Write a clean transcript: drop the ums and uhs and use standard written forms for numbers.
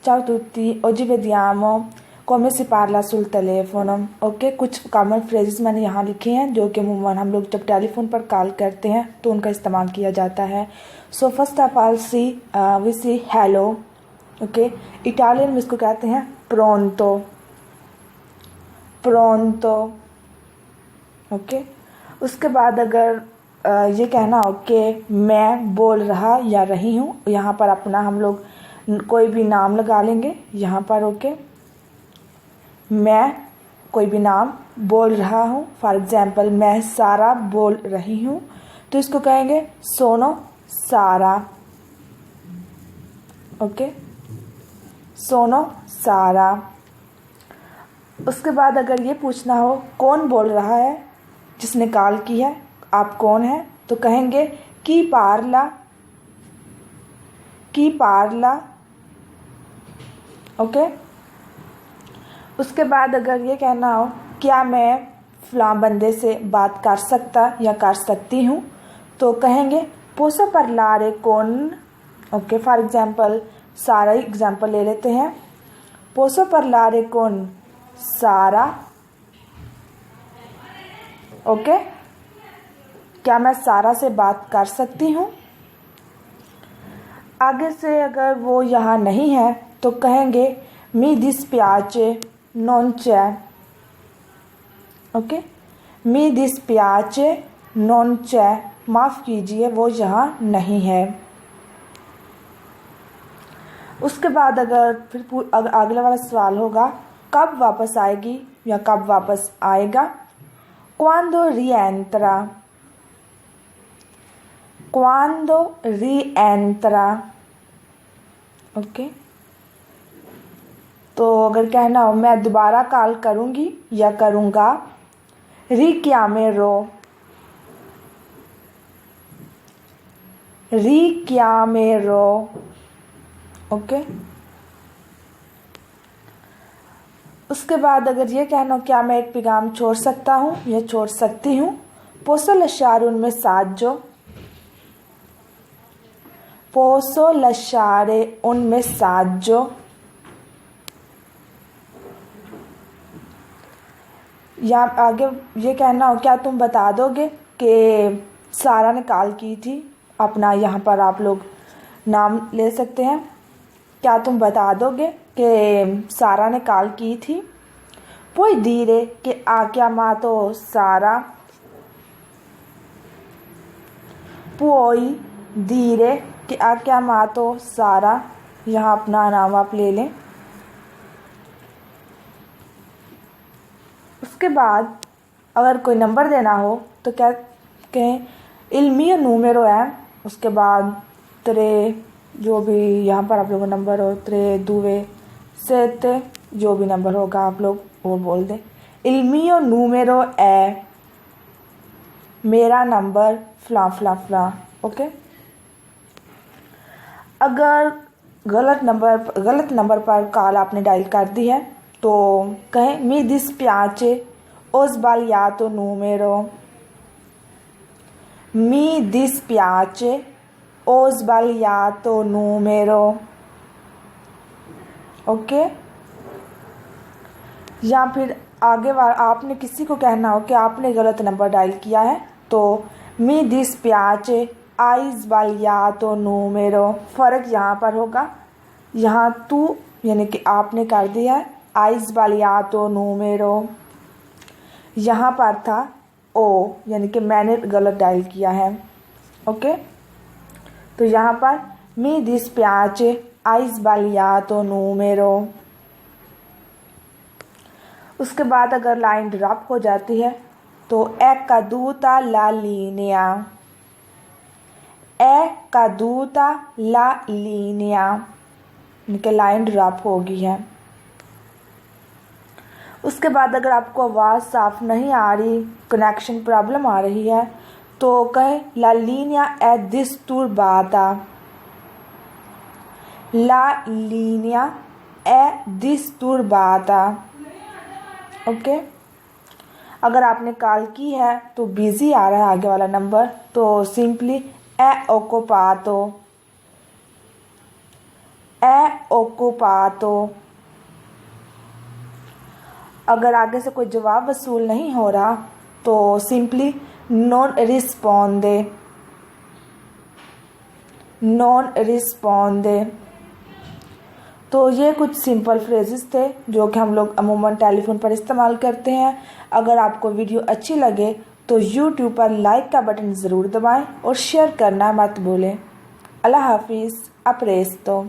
Ciao a tutti, oggi vediamo come si parla sul telefono। Okay, कुछ common phrases मैंने यहाँ लिखे हैं जो कि अमूमन हम लोग जब टेलीफोन पर कॉल करते हैं तो उनका इस्तेमाल किया जाता है। So first of all we see hello. Okay, Italian में इसको कहते हैं प्रोंतो, प्रोंतो। ओके, उसके बाद अगर ये कहना हो कि मैं बोल रहा या रही हूँ, यहाँ पर अपना हम लोग कोई भी नाम लगा लेंगे यहाँ पर। ओके, मैं कोई भी नाम बोल रहा हूँ, फॉर एग्जाम्पल मैं सारा बोल रही हूँ तो इसको कहेंगे सोनो सारा। ओके, सोनो सारा। उसके बाद अगर ये पूछना हो कौन बोल रहा है, जिसने कॉल की है, आप कौन हैं, तो कहेंगे की पार्ला, की पार्ला। ओके, उसके बाद अगर ये कहना हो क्या मैं फलां बंदे से बात कर सकता या कर सकती हूँ, तो कहेंगे पोसो parlare con। Okay, for example सारा एग्जाम्पल ले लेते हैं। पोसो parlare con सारा। ओके, क्या मैं सारा से बात कर सकती हूँ। आगे से अगर वो यहाँ नहीं है तो कहेंगे मी dispiace non c'è। ओके, मी dispiace non c'è, माफ़ कीजिए वो यहाँ नहीं है। उसके बाद अगर फिर अगला वाला सवाल होगा कब वापस आएगी या कब वापस आएगा। quando rientra, quando rientra। Okay, तो अगर कहना हो मैं दोबारा कॉल करूँगी या करूँगा, richiamerò, richiamerò। ओके, उसके बाद अगर ये कहना हो क्या मैं एक पैगाम छोड़ सकता हूँ या छोड़ सकती हूँ, posso lasciare un messaggio, posso lasciare un messaggio। या आगे ये कहना हो क्या तुम बता दोगे कि सारा ने कॉल की थी, अपना यहाँ पर आप लोग नाम ले सकते हैं। क्या तुम बता दोगे कि सारा ने कॉल की थी। puoi dire che ha chiamato Sara, puoi dire che ha chiamato Sara। यहाँ अपना नाम आप ले लें। उसके बाद अगर कोई नंबर देना हो तो क्या कहें il mio numero è। उसके बाद तेरे जो भी यहाँ पर आप लोगों का नंबर हो, तेरे दुवे सेते जो भी नंबर होगा आप लोग वो बोल दें। il mio numero è, मेरा नंबर फला फला फला। ओके, अगर गलत नंबर पर कॉल आपने डायल कर दी है तो कहें mi dispiace ho sbagliato numero, mi dispiace ho sbagliato numero। Okay, या फिर आगे आपने किसी को कहना हो कि आपने गलत नंबर डायल किया है तो mi dispiace hai sbagliato numero। फ़र्क यहाँ पर होगा, यहाँ तू यानी कि आपने कर दिया है, hai sbagliato numero यहाँ पर था ओ यानी कि मैंने गलत डायल किया है। ओके, तो यहाँ पर mi dispiace hai sbagliato numero। उसके बाद अगर लाइन ड्रॉप हो जाती है तो è caduta la linea, è caduta la linea, इनके लाइन ड्रॉप हो गई है। उसके बाद अगर आपको आवाज़ साफ नहीं आ रही, कनेक्शन प्रॉब्लम आ रही है, तो कहें la linea è disturbata, la linea è disturbata। Okay, अगर आपने कॉल की है तो बिज़ी आ रहा है आगे वाला नंबर, तो सिंपली è occupato, è occupato। अगर आगे से कोई जवाब वसूल नहीं हो रहा तो simply non risponde, non risponde। तो ये कुछ सिंपल फ्रेजेस थे जो कि हम लोग अमूमन टेलीफोन पर इस्तेमाल करते हैं। अगर आपको वीडियो अच्छी लगे तो यूट्यूब पर लाइक का बटन ज़रूर दबाएं और शेयर करना मत भूलें। अल्लाह हाफिज़, अप्रेस्तो।